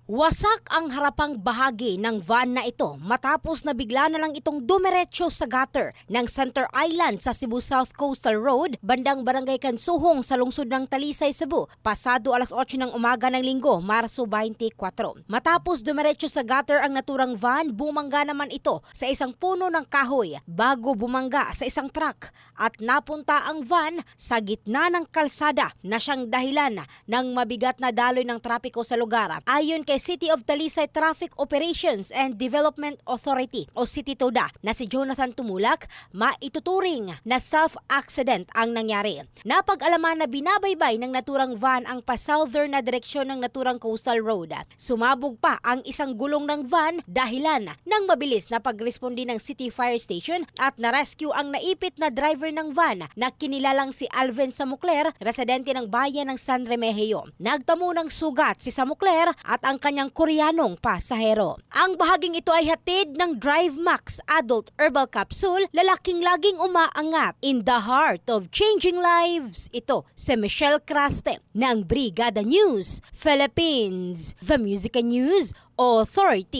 Wasak ang harapang bahagi ng van na ito matapos na bigla na lang itong dumiretso sa gutter ng Center Island sa Cebu South Coastal Road, bandang Barangay Kansuhong sa lungsod ng Talisay, Cebu, pasado alas 8 ng umaga ng Linggo, Marso 24. Matapos dumiretso sa gutter ang naturang van, bumangga naman ito sa isang puno ng kahoy bago bumangga sa isang truck at napunta ang van sa gitna ng kalsada na siyang dahilan ng mabigat na daloy ng trapiko sa lugar. Ayon kay City of Talisay Traffic Operations and Development Authority o City TODA na si Jonathan Tumulak, maituturing na self-accident ang nangyari. Napag-alaman na binabaybay ng naturang van ang pa-southern na direksyon ng naturang coastal road. Sumabog pa ang isang gulong ng van dahilan ng mabilis na pagrespondi ng City Fire Station at na-rescue ang naipit na driver ng van na kinilalang si Alvin Samukler, residente ng bayan ng San Remigio. Nagtamo ng sugat si Samukler at ang kanyang Koreanong pasahero. Ang bahaging ito ay hatid ng Drive Max Adult Herbal Capsule, lalaking laging umaangat in the heart of changing lives. Ito si Michelle Craste ng Brigada News Philippines, The Music and News Authority.